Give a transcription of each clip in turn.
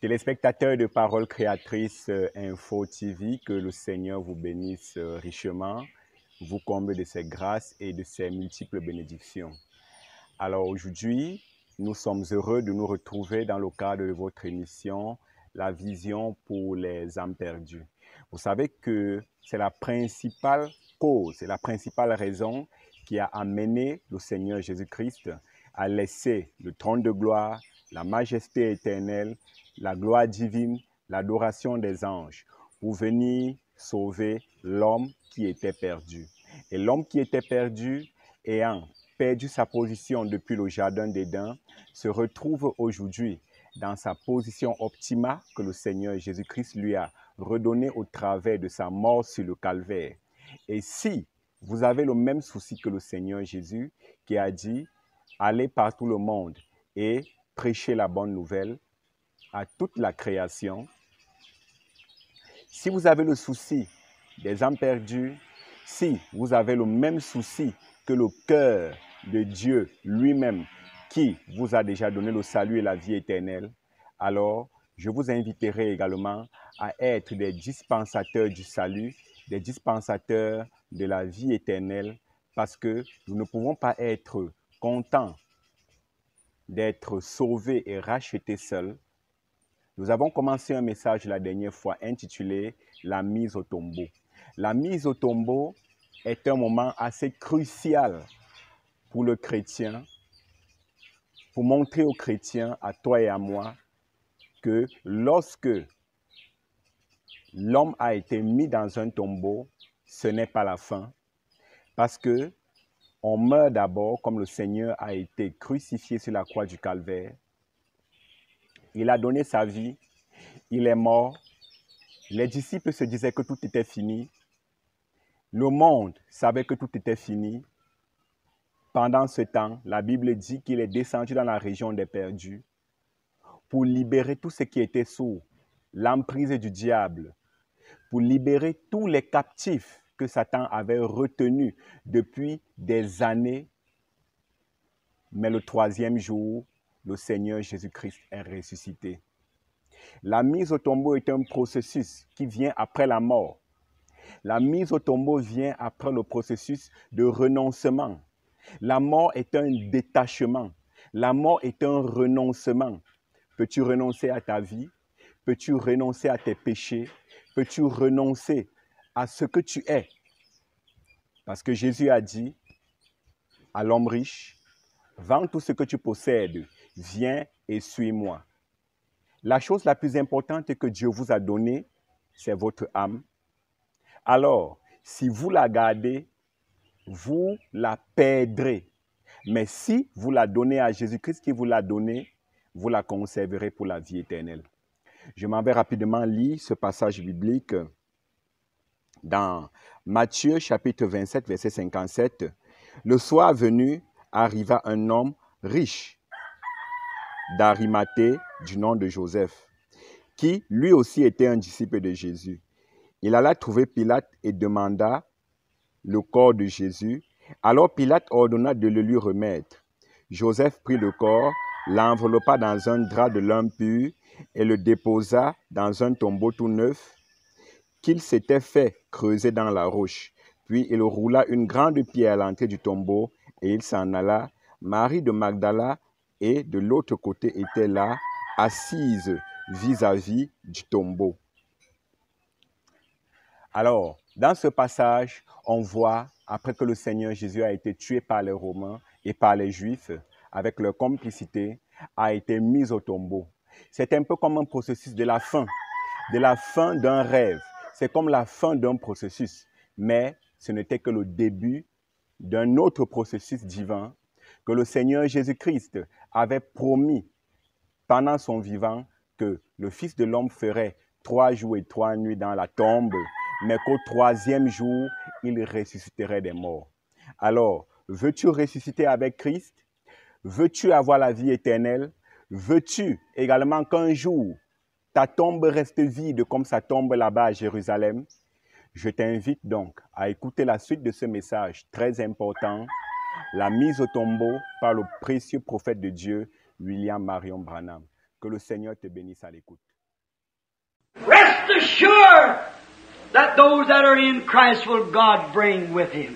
Téléspectateurs de Parole Créatrice Info TV, que le Seigneur vous bénisse richement, vous comble de ses grâces et de ses multiples bénédictions. Alors aujourd'hui, nous sommes heureux de nous retrouver dans le cadre de votre émission La vision pour les âmes perdues. Vous savez que c'est la principale cause et la principale raison qui a amené le Seigneur Jésus-Christ à laisser le trône de gloire, la majesté éternelle, la gloire divine, l'adoration des anges pour venir sauver l'homme qui était perdu. Et l'homme qui était perdu, ayant perdu sa position depuis le jardin d'Éden, se retrouve aujourd'hui dans sa position optimale que le Seigneur Jésus-Christ lui a redonnée au travers de sa mort sur le calvaire. Et si vous avez le même souci que le Seigneur Jésus qui a dit « Allez par tout le monde et prêchez la bonne nouvelle à toute la création », si vous avez le souci des âmes perdues, si vous avez le même souci que le cœur de Dieu lui-même qui vous a déjà donné le salut et la vie éternelle, alors je vous inviterai également à être des dispensateurs du salut, des dispensateurs de la vie éternelle, parce que nous ne pouvons pas être contents d'être sauvés et rachetés seuls. Nous avons commencé un message la dernière fois intitulé « La mise au tombeau ». La mise au tombeau est un moment assez crucial pour le chrétien, pour montrer aux chrétiens, à toi et à moi, que lorsque l'homme a été mis dans un tombeau, ce n'est pas la fin, parce que on meurt d'abord comme le Seigneur a été crucifié sur la croix du calvaire. Il a donné sa vie, il est mort. Les disciples se disaient que tout était fini. Le monde savait que tout était fini. Pendant ce temps, la Bible dit qu'il est descendu dans la région des perdus pour libérer tout ce qui était sous l'emprise du diable, pour libérer tous les captifs que Satan avait retenus depuis des années. Mais le troisième jour, le Seigneur Jésus-Christ est ressuscité. La mise au tombeau est un processus qui vient après la mort. La mise au tombeau vient après le processus de renoncement. La mort est un détachement. La mort est un renoncement. Peux-tu renoncer à ta vie? Peux-tu renoncer à tes péchés? Peux-tu renoncer à ce que tu es? Parce que Jésus a dit à l'homme riche, « Vends tout ce que tu possèdes, viens et suis-moi. » La chose la plus importante que Dieu vous a donnée, c'est votre âme. Alors, si vous la gardez, vous la perdrez. Mais si vous la donnez à Jésus-Christ qui vous l'a donnée, vous la conserverez pour la vie éternelle. Je m'en vais rapidement lire ce passage biblique dans Matthieu chapitre 27, verset 57. Le soir venu, arriva un homme riche d'Arimathée du nom de Joseph, qui lui aussi était un disciple de Jésus. Il alla trouver Pilate et demanda le corps de Jésus. Alors Pilate ordonna de le lui remettre. Joseph prit le corps, l'enveloppa dans un drap de lin pur et le déposa dans un tombeau tout neuf qu'il s'était fait creuser dans la roche. Puis il roula une grande pierre à l'entrée du tombeau et il s'en alla. Marie de Magdala et de l'autre côté étaient là, assises vis-à-vis du tombeau. Alors, dans ce passage, on voit, après que le Seigneur Jésus a été tué par les Romains et par les Juifs, avec leur complicité, a été mis au tombeau. C'est un peu comme un processus de la fin d'un rêve. C'est comme la fin d'un processus, mais ce n'était que le début d'un autre processus divin que le Seigneur Jésus-Christ avait promis pendant son vivant que le Fils de l'homme ferait 3 jours et 3 nuits dans la tombe, mais qu'au 3e jour, il ressusciterait des morts. Alors, veux-tu ressusciter avec Christ? Veux-tu avoir la vie éternelle? Veux-tu également qu'un jour, ta tombe reste vide comme sa tombe là-bas à Jérusalem? Je t'invite donc à écouter la suite de ce message très important, la mise au tombeau par le précieux prophète de Dieu, William Marion Branham. Que le Seigneur te bénisse à l'écoute. Rest assured that those that are in Christ will God bring with him.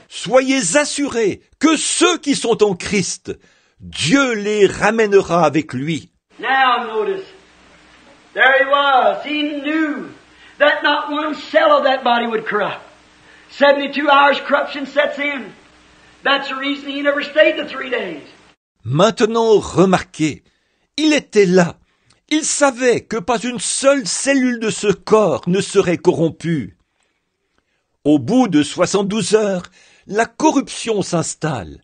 Soyez assurés que ceux qui sont en Christ, Dieu les ramènera avec lui. Now notice, there he was. He knew that not one cell of that body would corrupt. 72 hours corruption sets in. That's the reason he never stayed the 3 days. Maintenant, remarquez, il était là. Il savait que pas une seule cellule de ce corps ne serait corrompue. Au bout de 72 heures, la corruption s'installe.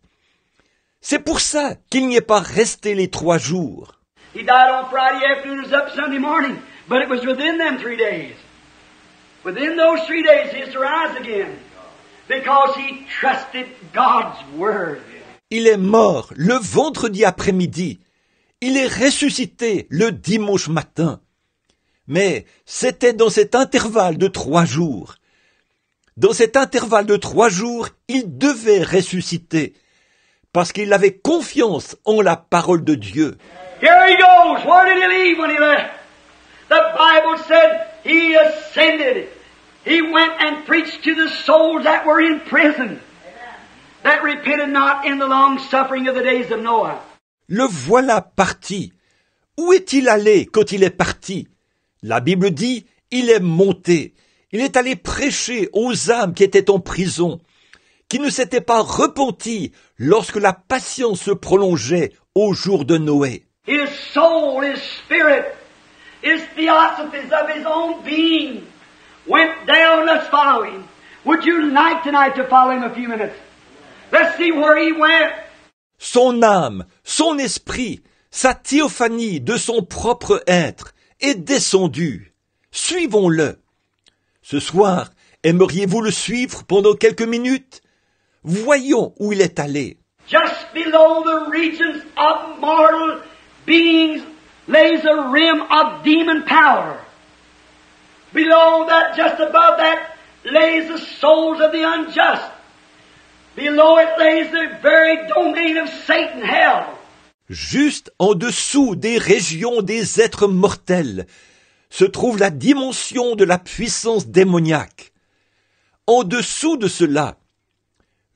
C'est pour ça qu'il n'y est pas resté les 3 jours. He died on Friday afternoon, was up Sunday morning, but it was within them 3 days. Within those 3 days, he has to rise again, because he trusted God's word. Il est mort le vendredi après-midi. Il est ressuscité le dimanche matin. Mais c'était dans cet intervalle de 3 jours. Dans cet intervalle de 3 jours, il devait ressusciter, parce qu'il avait confiance en la parole de Dieu. Here he goes. Where did he leave when he left? The Bible said he ascended. He went and preached to the souls that were in prison, that repented not in the long suffering of the days of Noah. Le voilà parti. Où est-il allé quand il est parti? La Bible dit, il est monté. Il est allé prêcher aux âmes qui étaient en prison, qui ne s'étaient pas repenties lorsque la patience se prolongeait au jour de Noé. His soul, his spirit, his theosophies of his own being went down. Let's follow him. Would you like tonight to follow him a few minutes? Let's see where he went. Son âme, son esprit, sa théophanie de son propre être est descendue. Suivons-le. Ce soir, aimeriez-vous le suivre pendant quelques minutes? Voyons où il est allé. Just below the regions of mortal beings lays a rim of demon power. Below that, just above that, lays the souls of the unjust. Below it lays the very domain of Satan, hell. Juste en dessous des régions des êtres mortels se trouve la dimension de la puissance démoniaque. En dessous de cela,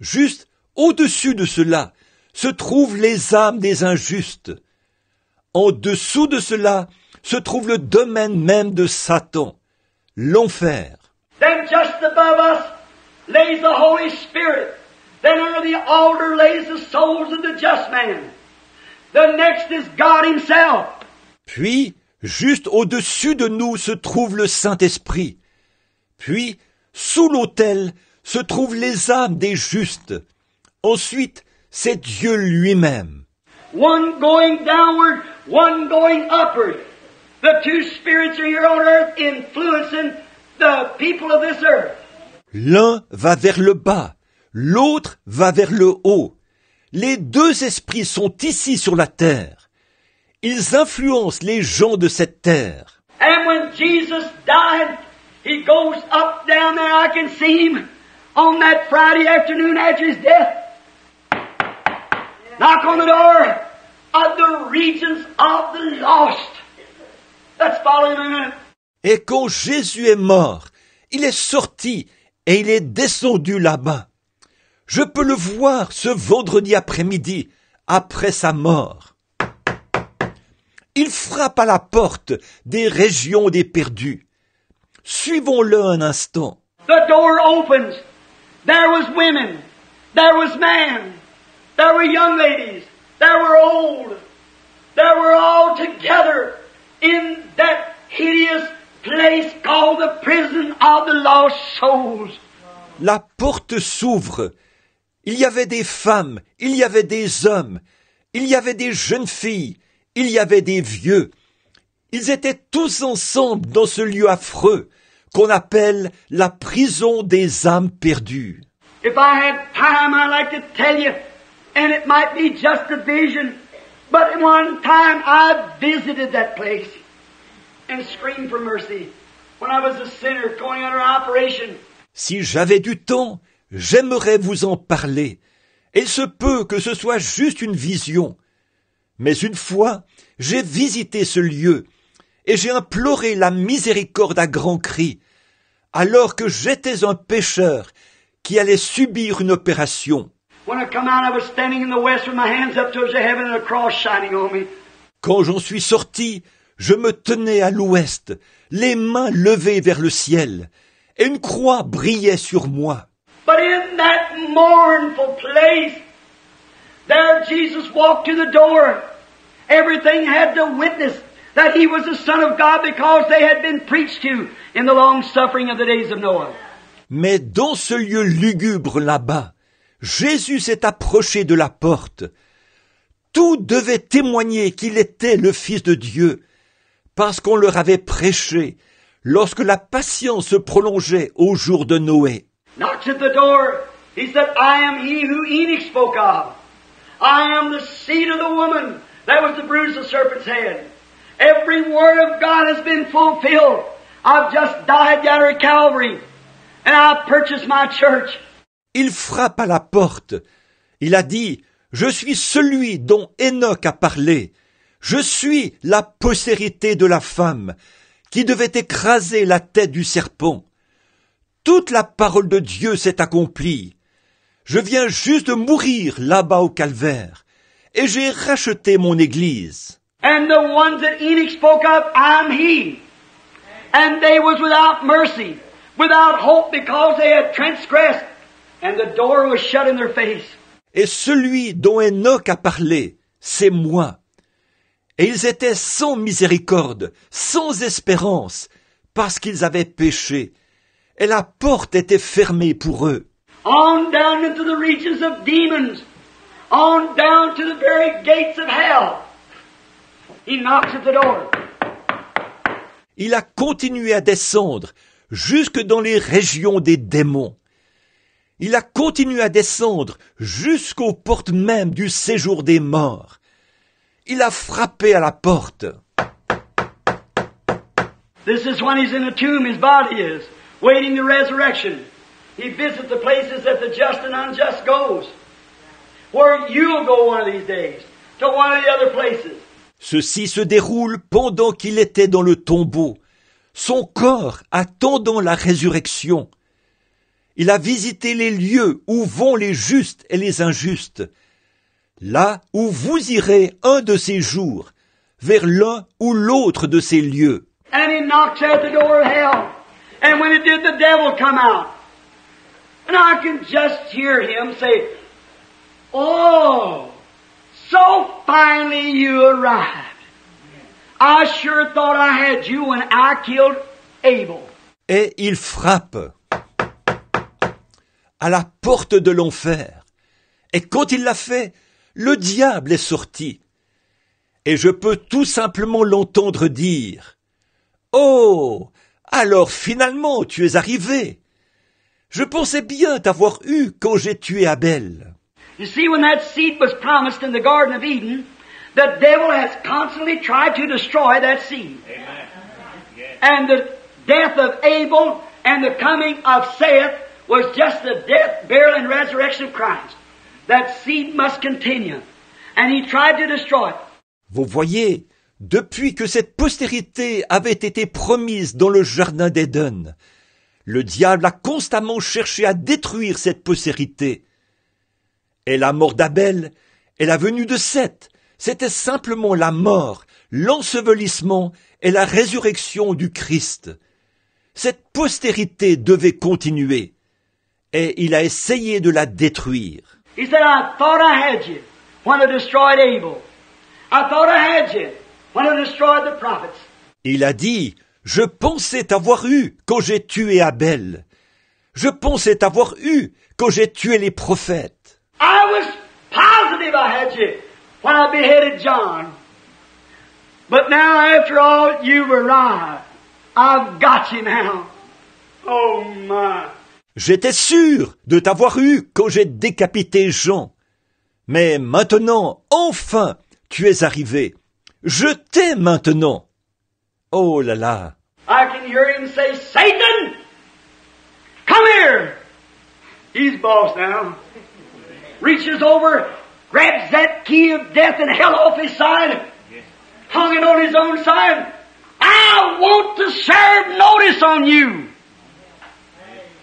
juste au-dessus de cela, se trouvent les âmes des injustes. En dessous de cela se trouve le domaine même de Satan, l'enfer. Then just above us lays the Holy Spirit. Then under the altar lays the souls of the just man. The next is God himself. Puis, juste au-dessus de nous se trouve le Saint-Esprit. Puis, sous l'autel se trouvent les âmes des justes. Ensuite, c'est Dieu lui-même. One going downward, one going upward. The two spirits are here on earth influencing the people of this earth. L'un va vers le bas, l'autre va vers le haut. Les 2 esprits sont ici sur la terre. Ils influencent les gens de cette terre. And when Jesus died, he goes up down there. I can see him on that Friday afternoon after his death. Knock on the door of the regions of the lost. Let's follow him a minute. Et quand Jésus est mort, il est sorti et il est descendu là-bas. Je peux le voir ce vendredi après-midi, après sa mort. Il frappe à la porte des régions des perdus. Suivons-le un instant. The door opens. There was women. There was men. There were young ladies. There were old. There were all together in that hideous place called the prison of the lost souls. La porte s'ouvre. Il y avait des femmes, il y avait des hommes, il y avait des jeunes filles, il y avait des vieux. Ils étaient tous ensemble dans ce lieu affreux qu'on appelle la prison des âmes perdues. If I had time, I'd like to tell you, and it might be just a vision, but one time I visited that place and screamed for mercy when I was a sinner going under operation. Si j'avais du temps, j'aimerais vous en parler. Il se peut que ce soit juste une vision. Mais une fois, j'ai visité ce lieu et j'ai imploré la miséricorde à grands cris, alors que j'étais un pécheur qui allait subir une opération. When I come out, I was standing in the west with my hands up towards the heaven and a cross shining on me. Quand j'en suis sorti, je me tenais à l'ouest, les mains levées vers le ciel, et une croix brillait sur moi. But in that mournful place, there Jesus walked to the door. Everything had to witness that He was the Son of God because they had been preached to in the long suffering of the days of Noah. Mais dans ce lieu lugubre là-bas, Jésus s'est approché de la porte. Tout devait témoigner qu'il était le Fils de Dieu, parce qu'on leur avait prêché lorsque la patience se prolongeait au jour de Noé. Knocks at the door. He said, I am he who Enoch spoke of. I am the seed of the woman that was the bruise of the serpent's head. Every word of God has been fulfilled. I've just died down at Calvary, and I've purchased my church. Il frappe à la porte. Il a dit, je suis celui dont Enoch a parlé. Je suis la postérité de la femme qui devait écraser la tête du serpent. Toute la parole de Dieu s'est accomplie. Je viens juste de mourir là-bas au calvaire, et j'ai racheté mon église. And the ones that Enoch spoke of, I'm he. And they was without mercy, without hope, because they had transgressed, and the door was shut in their face. Et celui dont Enoch a parlé, c'est moi. Et ils étaient sans miséricorde, sans espérance, parce qu'ils avaient péché. Et la porte était fermée pour eux. On down into the regions of demons. On down to the very gates of hell. He knocks at the door. Il a continué à descendre jusque dans les régions des démons. Il a continué à descendre jusqu'aux portes même du séjour des morts. Il a frappé à la porte. This is when he's in the tomb, his body is, waiting the resurrection. He visits the places that the just and unjust goes. Where you'll go one of these days, to one of the other places. Ceci se déroule pendant qu'il était dans le tombeau, son corps attendant la résurrection. Il a visité les lieux où vont les justes et les injustes, là où vous irez un de ces jours, vers l'un ou l'autre de ces lieux. And he knocks at the door of hell. And when it did, the devil come out. And I can just hear him say, oh, so finally you arrived. I sure thought I had you when I killed Abel. Et il frappe à la porte de l'enfer. Et quand il l'a fait, le diable est sorti. Et je peux tout simplement l'entendre dire, « Oh, alors finalement tu es arrivé. Je pensais bien t'avoir eu quand j'ai tué Abel. » You see, when that seed was promised in the Garden of Eden, the devil has constantly tried to destroy that seed. Amen. And the death of Abel and the coming of Seth was just the death, burial, and resurrection of Christ. That seed must continue. And he tried to destroy it. Vous voyez, depuis que cette postérité avait été promise dans le jardin d'Éden, le diable a constamment cherché à détruire cette postérité. Et la mort d'Abel et la venue de Seth, c'était simplement la mort, l'ensevelissement et la résurrection du Christ. Cette postérité devait continuer, et il a essayé de la détruire. He said, I thought I had you when I destroyed Abel. I thought I had you when I destroyed the prophets. Il a dit, je pensais t'avoir eu quand j'ai tué Abel. Je pensais t'avoir eu quand j'ai tué les prophètes. I was positive I had you when I beheaded John. But now, after all, you've arrived. I've got you now. Oh my. J'étais sûr de t'avoir eu quand j'ai décapité Jean. Mais maintenant, enfin, tu es arrivé. Je t'ai maintenant. Oh là là. I can hear him say, Satan, come here. He's boss now. Reaches over, grabs that key of death and hell off his side, hung it on his own side. I want to serve notice on you.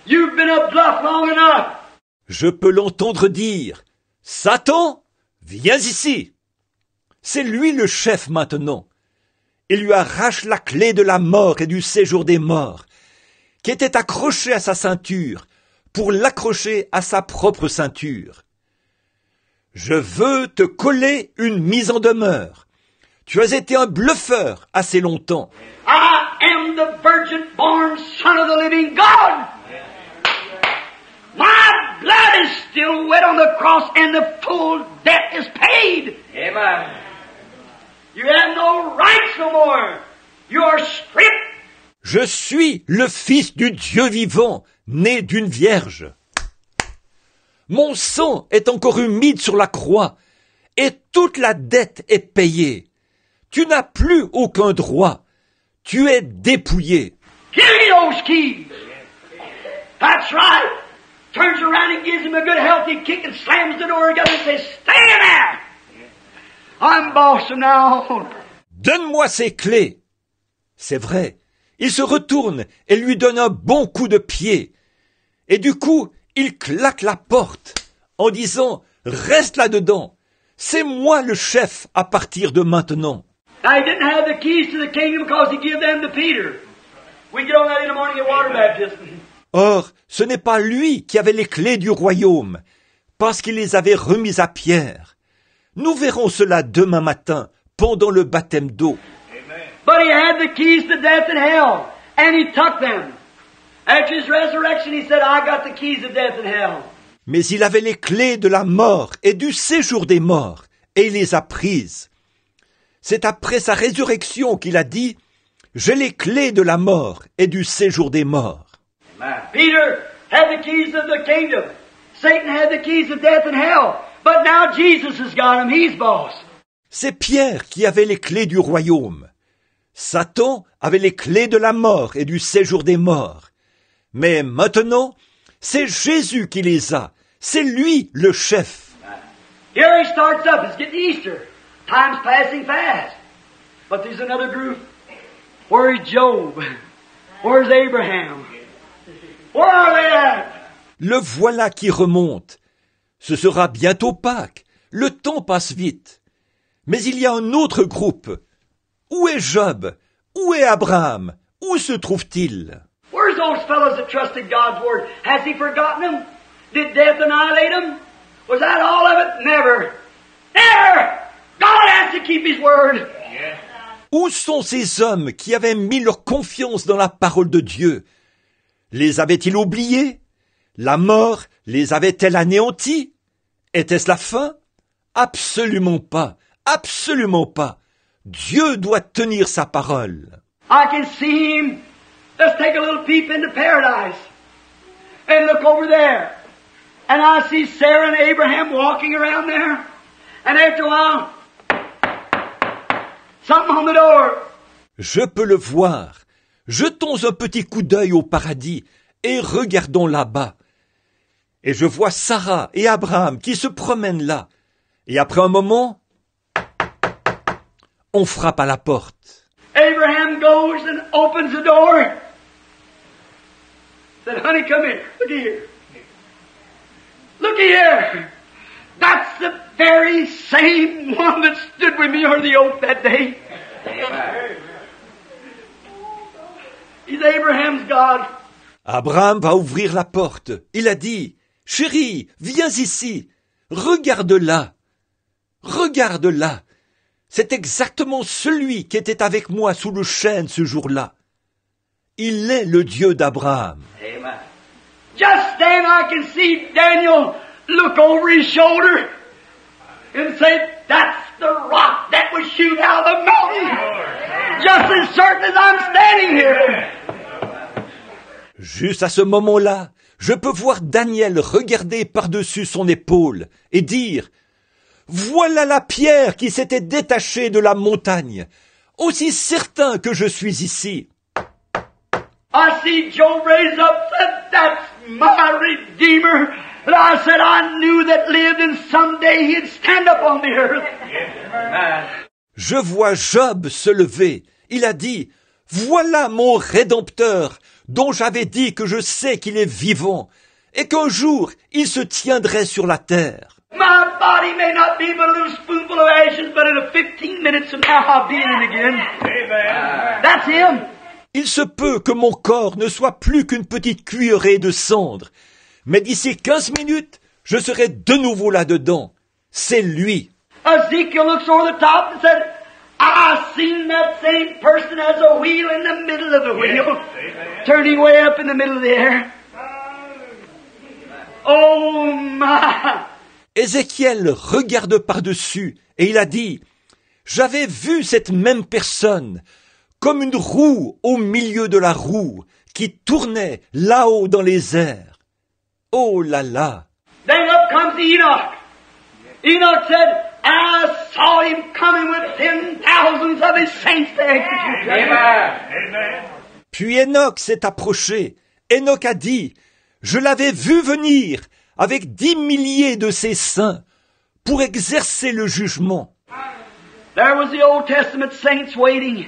You've been a bluff long enough. Je peux l'entendre dire, « Satan, viens ici !» C'est lui le chef maintenant. Il lui arrache la clé de la mort et du séjour des morts, qui était accrochée à sa ceinture, pour l'accrocher à sa propre ceinture. Je veux te coller une mise en demeure. Tu as été un bluffeur assez longtemps. I am the virgin-born Son of the living God. My blood is still wet on the cross and the full debt is paid. Amen. You have no rights no more. You are stripped. Je suis le Fils du Dieu vivant, né d'une vierge. Mon sang est encore humide sur la croix, et toute la dette est payée. Tu n'as plus aucun droit. Tu es dépouillé. Give me those keys. That's right. Turns around and gives him a good healthy kick and slams the door together and says, stay in there. I'm boss from now on. Donne-moi ces clés. C'est vrai. Il se retourne et lui donne un bon coup de pied. Et du coup, il claque la porte en disant « Reste là-dedans. C'est moi le chef à partir de maintenant. » Now, he didn't have the keys to the kingdom because he gave them to Peter. We get on that in the morning at water baptism. Or, ce n'est pas lui qui avait les clés du royaume, parce qu'il les avait remises à Pierre. Nous verrons cela demain matin, pendant le baptême d'eau. But he had the keys to death and hell, and he took them. After his resurrection, he said, I got the keys of death and hell. Mais il avait les clés de la mort et du séjour des morts, et il les a prises. C'est après sa résurrection qu'il a dit, « J'ai les clés de la mort et du séjour des morts. » Peter had the keys of the kingdom. Satan had the keys of death and hell. But now Jesus has got them. He's boss. C'est Pierre qui avait les clés du royaume. Satan avait les clés de la mort et du séjour des morts. Mais maintenant, c'est Jésus qui les a. C'est lui le chef. Here he starts up. It's getting Easter. Time's passing fast. But there's another group. Where's Job? Where's Abraham? Where are they at? Le voilà qui remonte. Ce sera bientôt Pâques. Le temps passe vite. Mais il y a un autre groupe. Où est Job? Où est Abraham? Où se trouve-t-il? Where's those fellows that trusted God's word? Has he forgotten them? Did death annihilate them? Was that all of it? Never. Never! God has to keep his word. Où sont ces hommes qui avaient mis leur confiance dans la parole de Dieu? Les avait-il oubliés? La mort les avait-elle anéantis? Était-ce la fin? Absolument pas. Absolument pas. Dieu doit tenir sa parole. I can see him. Let's take a little peep into paradise and look over there. And I see Sarah and Abraham walking around there. And after a while, something on the door. Je peux le voir. Jetons un petit coup d'œil au paradis et regardons là-bas. Et je vois Sarah et Abraham qui se promènent là. Et après un moment, on frappe à la porte. Abraham goes and opens the door. Said, honey, come here. Look here. Look here. That's the very same one that stood with me under the oak that day. He's Abraham's God. Abraham va ouvrir la porte. Il a dit, « Chérie, viens ici. Regarde-la. Regarde-la. C'est exactement celui qui était avec moi sous le chêne ce jour-là. Il est le Dieu d'Abraham. » Amen. Just then I can see Daniel look over his shoulder and say, that's the rock that was hewn out of the mountain. Just as certain as I'm standing here. Juste à ce moment-là, je peux voir Daniel regarder par-dessus son épaule et dire « Voilà la pierre qui s'était détachée de la montagne, aussi certain que je suis ici. » I see Job raise up, said, that's my Redeemer, that I said I knew that lived and someday he'd stand up on the earth. Je vois Job se lever. Il a dit, « Voilà mon Rédempteur, dont j'avais dit que je sais qu'il est vivant, et qu'un jour il se tiendrait sur la terre. » My body may not be but a little spoonful of ashes, but in a 15 minutes from now I'll be in it again. Amen. That's him. Il se peut que mon corps ne soit plus qu'une petite cuillerée de cendre, mais d'ici 15 minutes, je serai de nouveau là-dedans. C'est lui. Ezekiel looks over the top and said, I seen that same person as a wheel in the middle of the wheel, turning way up in the middle of the air. Oh my! Ézéchiel regarde par-dessus et il a dit, « J'avais vu cette même personne, comme une roue au milieu de la roue, qui tournait là-haut dans les airs. Oh là là! » Then up comes Enoch. Enoch said, I saw him coming with 10,000s of his saints to execute him. Puis Enoch s'est approché. Enoch a dit, « Je l'avais vu venir avec 10 milliers de ses saints pour exercer le jugement. » There was the Old Testament saints waiting.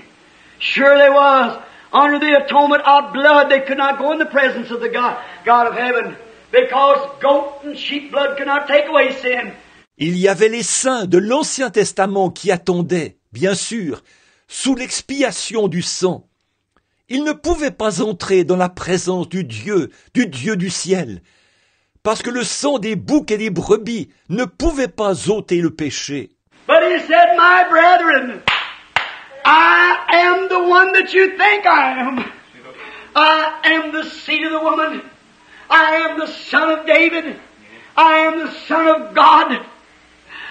Sure there was. Under the atonement of blood, they could not go in the presence of the God of heaven, because goat and sheep blood could not take away sin. Il y avait les saints de l'Ancien Testament qui attendaient, bien sûr, sous l'expiation du sang. Ils ne pouvaient pas entrer dans la présence du Dieu du ciel, parce que le sang des boucs et des brebis ne pouvait pas ôter le péché. But he said, my brethren, I am the one that you think I am. I am the seed of the woman. I am the son of David. I am the son of God.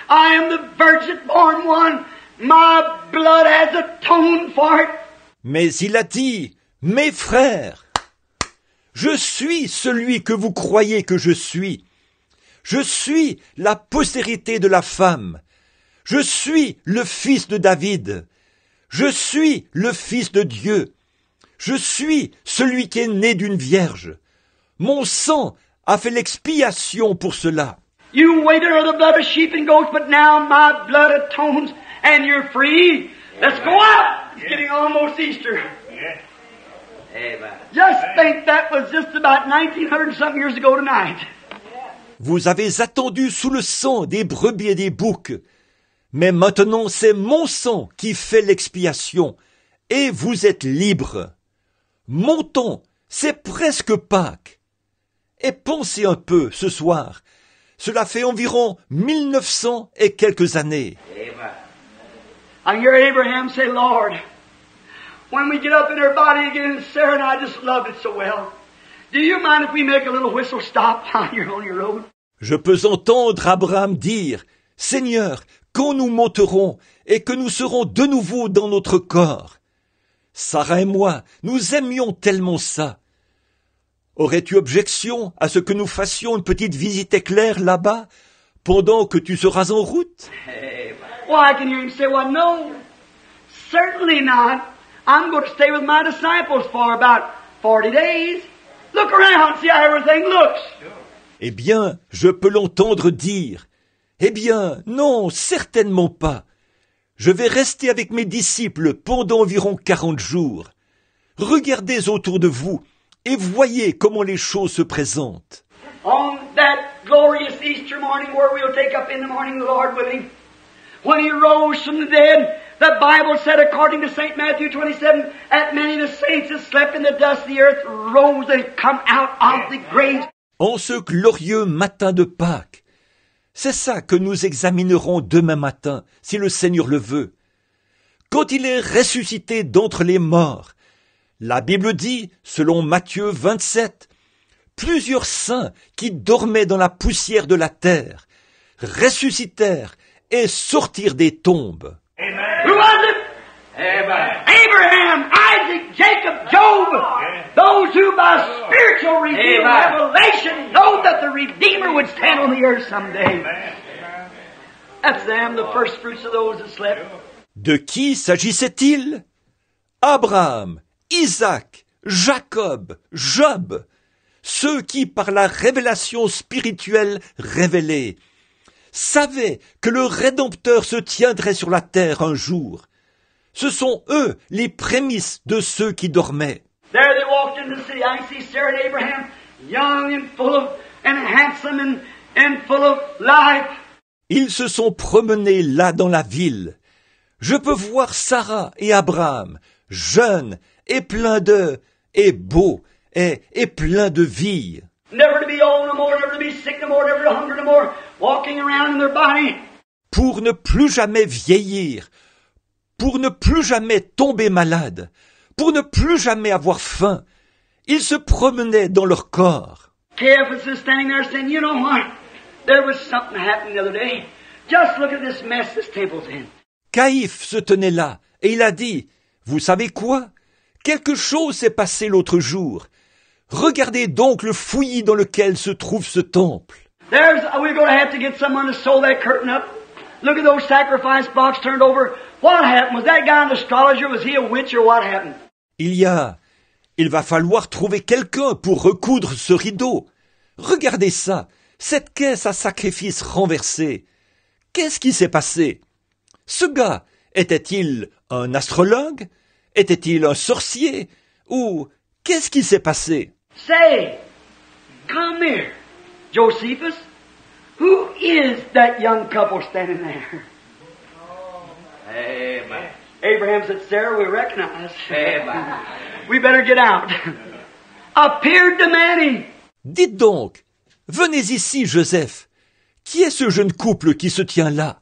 I am the virgin born one. My blood has atoned for it. Mais il a dit, « Mes frères, je suis celui que vous croyez que je suis. Je suis la postérité de la femme. Je suis le fils de David. Je suis le fils de Dieu. Je suis celui qui est né d'une vierge. Mon sang a fait l'expiation pour cela. You waited on the blood of sheep and goats, but now my blood atones and you're free. Let's go out. It's getting almost Easter. Amen. Just think that was just about 1900 something years ago tonight. Vous avez attendu sous le sang des brebis et des boucs. Mais maintenant c'est mon sang qui fait l'expiation. Et vous êtes libres. Montons, c'est presque Pâques. Et pensez un peu ce soir. Cela fait environ 1900 et quelques années. I hear Abraham say, Lord, when we get up in our body again, Sarah and I just loved it so well. Do you mind if we make a little whistle stop on your road? Je peux entendre Abraham dire, Seigneur, quand nous monterons et que nous serons de nouveau dans notre corps. Sarah et moi, nous aimions tellement ça. Aurais-tu objection à ce que nous fassions une petite visite éclair là-bas pendant que tu seras en route? Well, I can hear him say, well, no, certainly not. I'm going to stay with my disciples for about 40 days. Look around, see how everything looks. Eh bien, je peux l'entendre dire, eh bien, non, certainement pas. Je vais rester avec mes disciples pendant environ 40 jours. Regardez autour de vous et voyez comment les choses se présentent. On that glorious Easter morning where we'll take up in the morning the Lord with him, when he rose from the dead, the Bible said according to St. Matthew 27, that many of the saints that slept in the dust of the earth rose and come out of the graves. En ce glorieux matin de Pâques, c'est ça que nous examinerons demain matin, si le Seigneur le veut. Quand il est ressuscité d'entre les morts, la Bible dit, selon Matthieu 27, plusieurs saints qui dormaient dans la poussière de la terre ressuscitèrent et sortirent des tombes. Amen. Who was it? Amen. Abraham, Isaac, Jacob, Job. Those who by spiritual revelation know that the Redeemer would stand on the earth someday. That's them, the first fruits of those that slept. De qui s'agissait-il? Abraham, Isaac, Jacob, Job. ceux qui, par la révélation spirituelle révélée, savaient que le Rédempteur se tiendrait sur la terre un jour. Ce sont eux les prémices de ceux qui dormaient. There they walked into the city. I can see Sarah and Abraham, young and full of, and handsome and full of life. Ils se sont promenés là dans la ville. Je peux voir Sarah et Abraham, jeunes et pleins et beaux et pleins de vie. Never to be old no more, never to be sick no more, never to hunger no more, walking around in their body. Pour ne plus jamais vieillir, pour ne plus jamais tomber malade, pour ne plus jamais avoir faim, ils se promenaient dans leur corps. Caiaphas is standing there saying, you know what? There was something happening the other day. Just look at this mess this temple's in. Caïphe se tenait là, et il a dit, vous savez quoi? Quelque chose s'est passé l'autre jour. Regardez donc le fouillis dans lequel se trouve ce temple. We're going to have to get someone to sew that curtain up. Look at those sacrifice blocks turned over. What happened? Was that guy an astrologer? Was he a witch or what happened? Il va falloir trouver quelqu'un pour recoudre ce rideau. Regardez ça, cette caisse à sacrifice renversée. Qu'est-ce qui s'est passé? Ce gars, était-il un astrologue? Était-il un sorcier? Ou qu'est-ce qui s'est passé? Say, come here, Josephus. Who is that young couple standing there? Amen. Abraham said, Sarah, we recognize. Amen. We better get out. Appeared to many. Dites donc, venez ici, Joseph. Qui est ce jeune couple qui se tient là?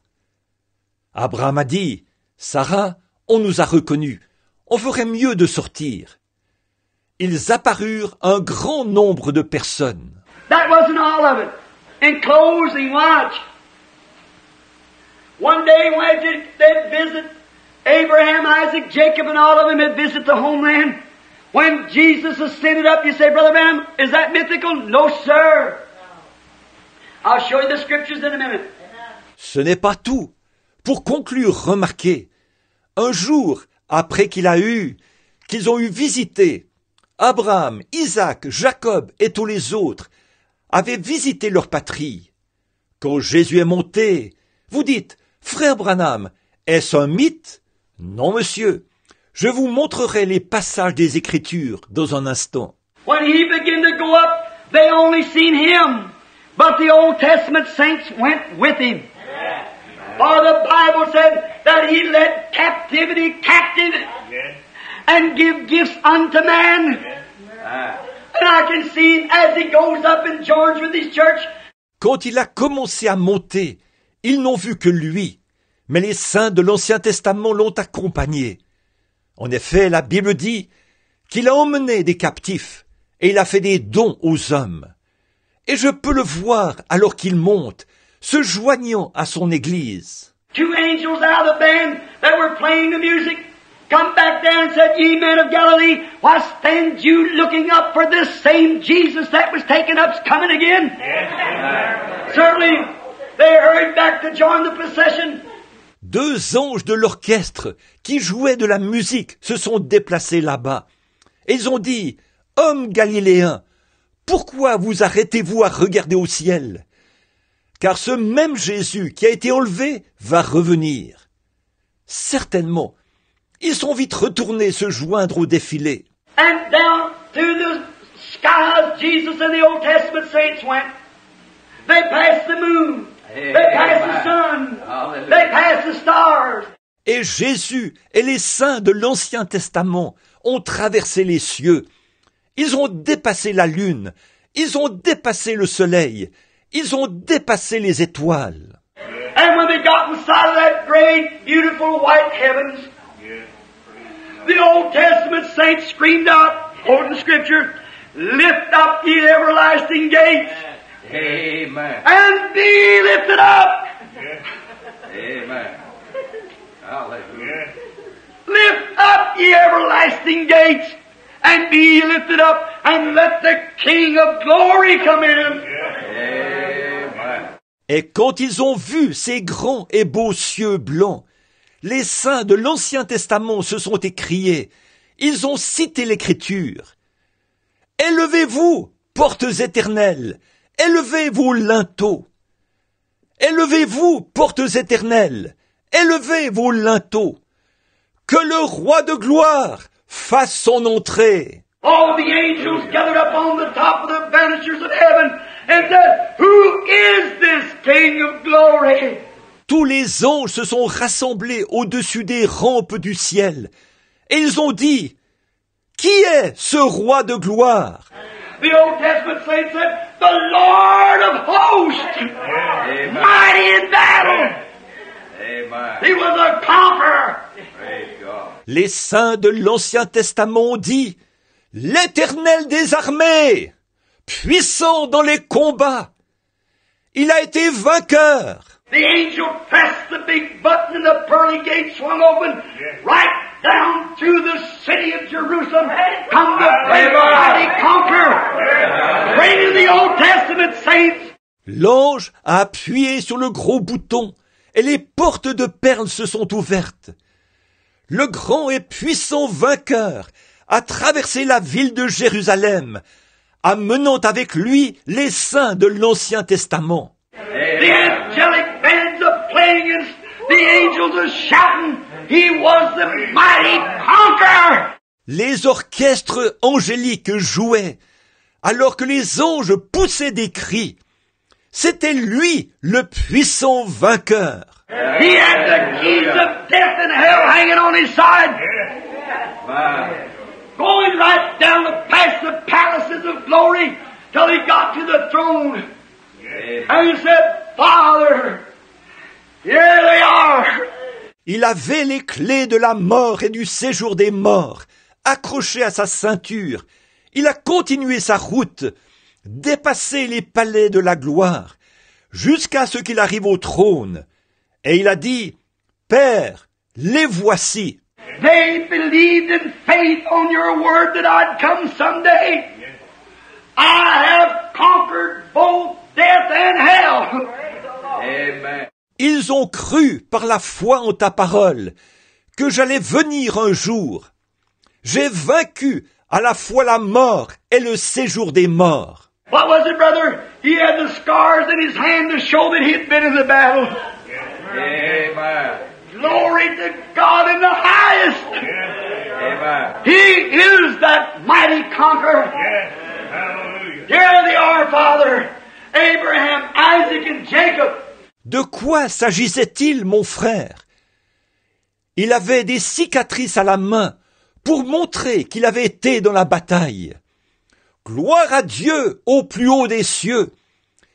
Abraham a dit, Sarah, on nous a reconnus. On ferait mieux de sortir. Ils apparurent un grand nombre de personnes. That wasn't all of it. In closing, watch. One day when they'd visit Abraham, Isaac, Jacob, and all of them had visit the homeland. When Jesus ascended up, you say, Brother Branham, is that mythical? No, sir. I'll show you the scriptures in a minute. Ce n'est pas tout. Pour conclure, remarquez, un jour après qu'ils ont eu visité, Abraham, Isaac, Jacob et tous les autres avaient visité leur patrie. Quand Jésus est monté, vous dites, Frère Branham, est-ce un mythe? Non, monsieur. Je vous montrerai les passages des Écritures dans un instant. When he began to go up, they only seen him, but the Old Testament saints went with him. For the Bible said that he led captivity captive and give gifts unto man. And I can see him as he goes up and joins with his church. Quand il a commencé à monter, ils n'ont vu que lui, mais les saints de l'Ancien Testament l'ont accompagné. En effet, la Bible dit qu'il a emmené des captifs et il a fait des dons aux hommes. Et je peux le voir alors qu'il monte, se joignant à son église. Two angels out of the band that were playing the music come back down and said, Ye men of Galilee, why stand you looking up for this same Jesus that was taken up's coming again? Certainly, they hurried back to join the procession. Deux anges de l'orchestre qui jouaient de la musique se sont déplacés là-bas. Et ils ont dit, Hommes galiléens, pourquoi vous arrêtez-vous à regarder au ciel? Car ce même Jésus qui a été enlevé va revenir. Certainement, ils sont vite retournés se joindre au défilé. And down through the skies, Jesus and the Old Testament saints went. They passed the moon. They passed the sun. They passed the stars. Et Jésus et les saints de l'Ancien Testament ont traversé les cieux. Ils ont dépassé la lune. Ils ont dépassé le soleil. Ils ont dépassé les étoiles. And when they got inside of that great, beautiful white heavens, the Old Testament saints screamed out, quoting Scripture, Lift up ye everlasting gates. Amen. And be lifted up. Amen. Hallelujah. Lift up ye everlasting gates. And be ye lifted up. And let the King of glory come in. Amen. Et quand ils ont vu ces grands et beaux cieux blancs, les saints de l'Ancien Testament se sont écriés. Ils ont cité l'Écriture. Élevez-vous, portes éternelles, élevez vos linteaux. Élevez-vous, portes éternelles, élevez vos linteaux. Que le roi de gloire fasse son entrée. All the angels gathered up on the top of the banisters of heaven and said, Who is this King of glory? Tous les anges se sont rassemblés au-dessus des rampes du ciel, et ils ont dit, qui est ce roi de gloire? The Old Testament saints said, The Lord of hosts, mighty in battle. Amen. He was a conqueror. Praise God. Les saints de l'Ancien Testament ont dit, l'Éternel des armées, puissant dans les combats, il a été vainqueur. The angel pressed the big button and the pearly gate swung open right down through the city of Jerusalem. Come the great mighty conqueror. Read in the Old Testament saints. L'ange a appuyé sur le gros bouton et les portes de perles se sont ouvertes. Le grand et puissant vainqueur a traversé la ville de Jérusalem, amenant avec lui les saints de l'Ancien Testament. The angelic bands are playing and the angels are shouting. He was the mighty conqueror. Les orchestres angéliques jouaient, alors que les anges poussaient des cris. C'était lui, le puissant vainqueur. He had the keys of death and hell hanging on his side. Going right down past the palaces of glory till he got to the throne. And he said, Father, here they are. Il avait les clés de la mort et du séjour des morts, accrochées à sa ceinture. Il a continué sa route, dépassé les palais de la gloire, jusqu'à ce qu'il arrive au trône. Et il a dit, Père, les voici. They believed in faith on your word that I'd come someday. I have conquered both death and hell. Amen. Ils ont cru par la foi en ta parole que j'allais venir un jour. J'ai vaincu à la fois la mort et le séjour des morts. What was it, brother? He had the scars in his hand to show that he had been in the battle. Amen. Glory to God in the highest. Amen. He is that mighty conqueror. Here they are, Father. Abraham, Isaac, and Jacob. De quoi s'agissait-il, mon frère? Il avait des cicatrices à la main pour montrer qu'il avait été dans la bataille. Gloire à Dieu au plus haut des cieux.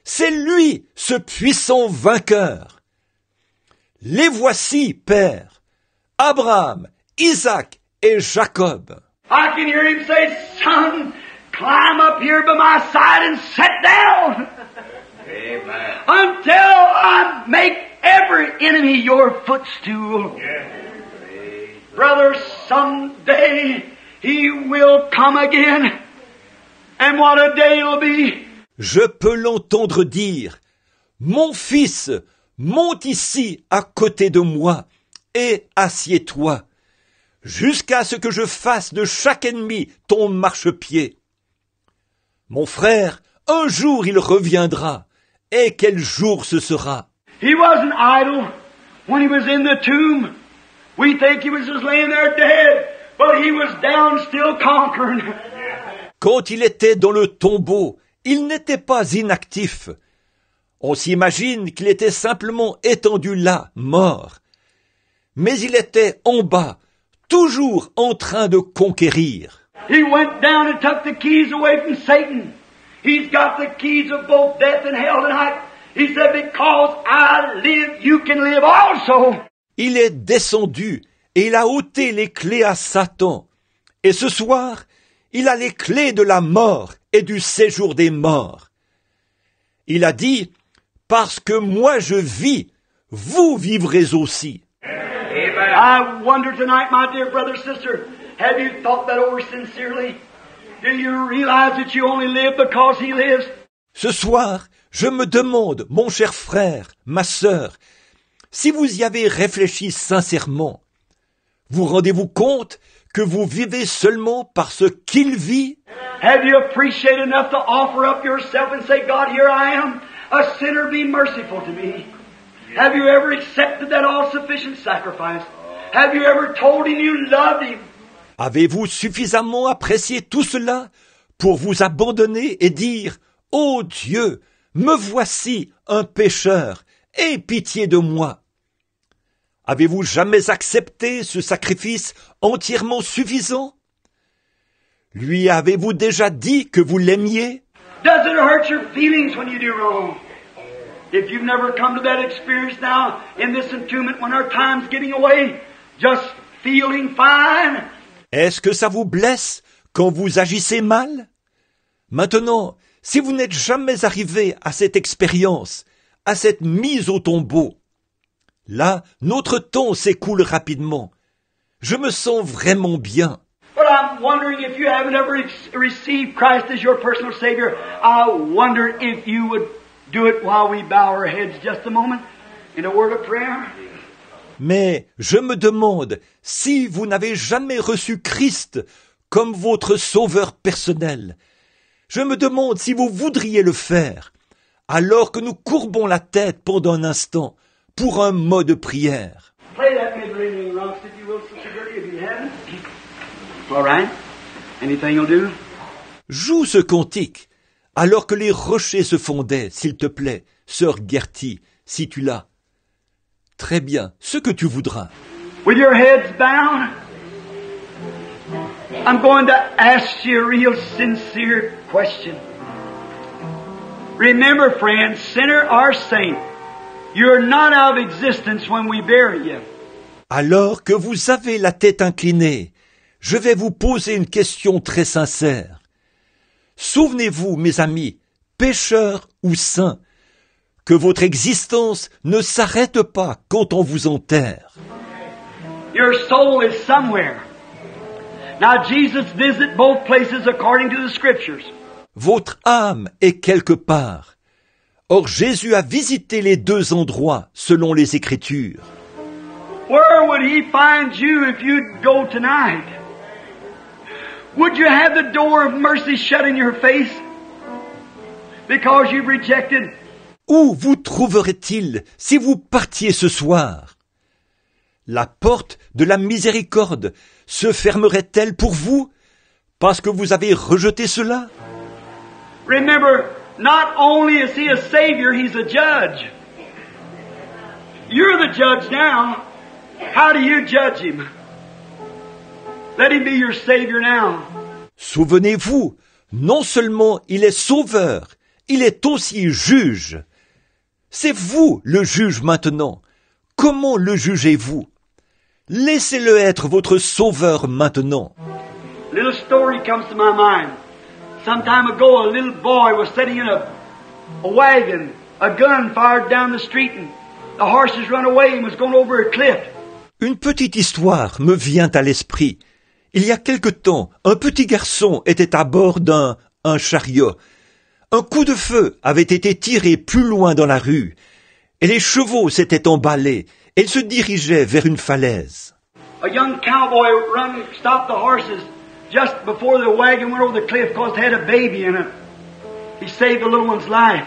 C'est lui, ce puissant vainqueur. Les voici, Père, Abraham, Isaac et Jacob. I can hear him say, Son, climb up here by my side and sit down Amen. until I make every enemy your footstool. Brother, someday he will come again. And what a day it'll be. Je peux l'entendre dire, mon fils, monte ici à côté de moi et assieds-toi, jusqu'à ce que je fasse de chaque ennemi ton marchepied. Mon frère, un jour il reviendra, et quel jour ce sera? He wasn't idle when he was in the tomb. We think he was just laying there dead, but he was down still conquering. Quand il était dans le tombeau, il n'était pas inactif. On s'imagine qu'il était simplement étendu là, mort. Mais il était en bas, toujours en train de conquérir. He went down and took the keys away from Satan. He's got the keys of both death and hell tonight. He said, because I live, you can live also. Il est descendu et il a ôté les clés à Satan. Et ce soir, il a les clés de la mort et du séjour des morts. Il a dit, parce que moi je vis, vous vivrez aussi. I wonder tonight, my dear brother, sister, have you thought that over sincerely? Do you realize that you only live because he lives? Ce soir, je me demande, mon cher frère, ma sœur, si vous y avez réfléchi sincèrement, vous rendez-vous compte que vous vivez seulement parce qu'il vit? Have you appreciated enough to offer up yourself and say, God, here I am, a sinner, be merciful to me? Have you ever accepted that all-sufficient sacrifice? Have you ever told Him you loved Him? Avez-vous suffisamment apprécié tout cela pour vous abandonner et dire « Ô Dieu, me voici un pécheur, aie pitié de moi ». Avez-vous jamais accepté ce sacrifice entièrement suffisant? Lui avez-vous déjà dit que vous l'aimiez? Does it hurt your feelings when you do wrong? If you've never come to that experience now in this entombment when our time's getting away, just feeling fine. Est-ce que ça vous blesse quand vous agissez mal? Maintenant, si vous n'êtes jamais arrivé à cette expérience, à cette mise au tombeau, là, notre temps s'écoule rapidement. Je me sens vraiment bien. But I'm wondering if you haven't ever received Christ as your personal Savior. I wonder if you would do it while we bow our heads just a moment in a word of prayer. Mais je me demande si vous n'avez jamais reçu Christ comme votre sauveur personnel. Je me demande si vous voudriez le faire, alors que nous courbons la tête pendant un instant pour un mot de prière. Play that mid-ringing rocks if you will, Sister Gertie, if you haven't. All right. Anything will do. Joue ce cantique, alors que les rochers se fondaient, s'il te plaît, sœur Gertie, si tu l'as. Très bien, ce que tu voudras. With your heads bowed, I'm going to ask you a real sincere question. Remember, friend, sinner or saint, you're not out of existence when we bury you. Alors que vous avez la tête inclinée, je vais vous poser une question très sincère. Souvenez-vous, mes amis, pécheurs ou saints, que votre existence ne s'arrête pas quand on vous enterre. Your soul is somewhere. Now Jesus visited both places according to the Scriptures. Votre âme est quelque part. Or Jésus a visité les deux endroits selon les Écritures. Where would He find you if you'd go tonight? Would you have the door of mercy shut in your face because you've rejected? Où vous trouverait-il si vous partiez ce soir? La porte de la miséricorde se fermerait-elle pour vous parce que vous avez rejeté cela? Remember, not only is He a Savior, He's a judge. You're the judge now. How do you judge Him? Let Him be your Savior now. Souvenez-vous, non seulement il est sauveur, il est aussi juge. C'est vous le juge maintenant. Comment le jugez-vous? Laissez-le être votre sauveur maintenant. A little story comes to my mind. Some time ago, a little boy was sitting in a wagon. A gun fired down the street and the horses run away and was going over a cliff. Une petite histoire me vient à l'esprit. Il y a quelque temps, un petit garçon était à bord d'un chariot. Un coup de feu avait été tiré plus loin dans la rue, et les chevaux s'étaient emballés, et ils se dirigeaient vers une falaise. A young cowboy stopped the horses just before the wagon went over the cliff because it had a baby in it. He saved the little one's life.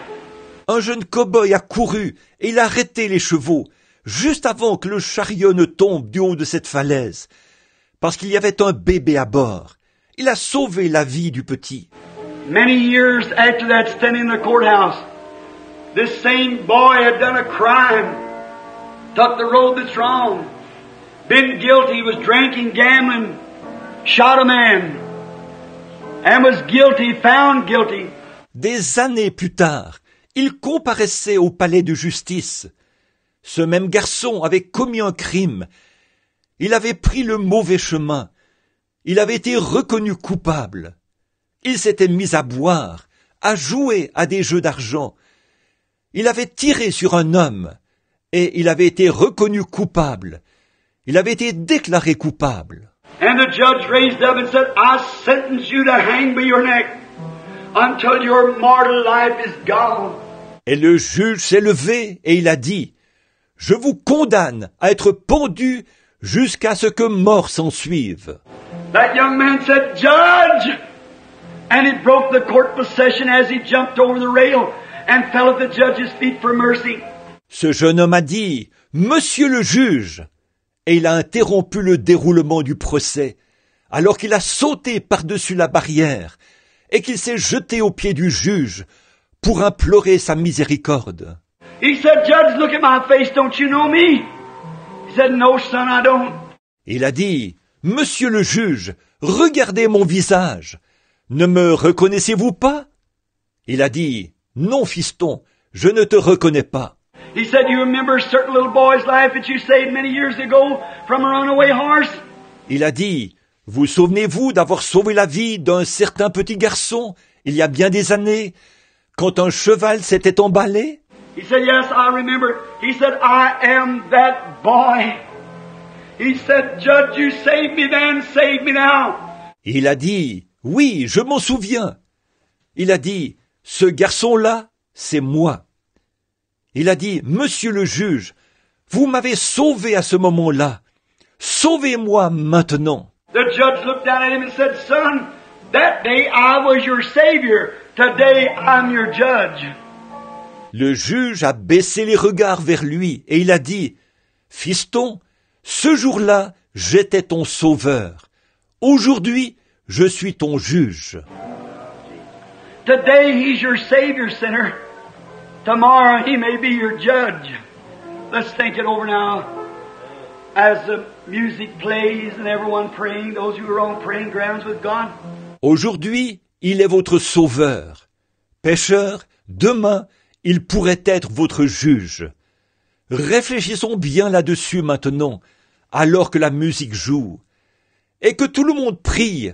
Un jeune cow-boy a couru, et il a arrêté les chevaux, juste avant que le chariot ne tombe du haut de cette falaise, parce qu'il y avait un bébé à bord. Il a sauvé la vie du petit. Many years after that, standing in the courthouse, this same boy had done a crime, took the road that's wrong, been guilty, was drinking, gambling, shot a man, and was guilty, found guilty. Des années plus tard, il comparaissait au palais de justice. Ce même garçon avait commis un crime. Il avait pris le mauvais chemin. Il avait été reconnu coupable. Il s'était mis à boire, à jouer à des jeux d'argent. Il avait tiré sur un homme, et il avait été reconnu coupable. Il avait été déclaré coupable. And the judge raised up and said, I sentence you to hang by your neck until your mortal life is gone. Et le juge s'est levé et il a dit, je vous condamne à être pendu jusqu'à ce que mort s'en suive. That young man said, Judge, And he broke the court procession as he jumped over the rail and fell at the judge's feet for mercy. Ce jeune homme a dit « Monsieur le juge !» et il a interrompu le déroulement du procès, alors qu'il a sauté par-dessus la barrière et qu'il s'est jeté aux pieds du juge pour implorer sa miséricorde. He said, Judge, look at my face, don't you know me? He said, No, son, I don't. Il a dit « Monsieur le juge, regardez mon visage. Ne me reconnaissez-vous pas ?» Il a dit « Non, fiston, je ne te reconnais pas. » He said, You remember a certain little boy's life that you saved many years ago from a runaway horse? Il a dit « Vous souvenez-vous d'avoir sauvé la vie d'un certain petit garçon il y a bien des années, quand un cheval s'était emballé ?» He said, Yes, I remember. He said, I am that boy. He said, Judge, you saved me then, save me now. Il a dit « Oui, je m'en souviens. » Il a dit « Ce garçon-là, c'est moi. » Il a dit « Monsieur le juge, vous m'avez sauvé à ce moment-là. Sauvez-moi maintenant. » The judge looked down at him and said, Son, that day I was your savior. Today I'm your judge. Le juge a baissé les regards vers lui et il a dit « Fiston, ce jour-là, j'étais ton sauveur. Aujourd'hui, je suis ton juge. » Today he's your savior, sinner. Tomorrow he may be your judge. Let's think it over now. As the music plays and everyone praying, those who are on praying grounds with God. Aujourd'hui, il est votre sauveur. Pécheur, demain, il pourrait être votre juge. Réfléchissons bien là-dessus maintenant, alors que la musique joue, et que tout le monde prie,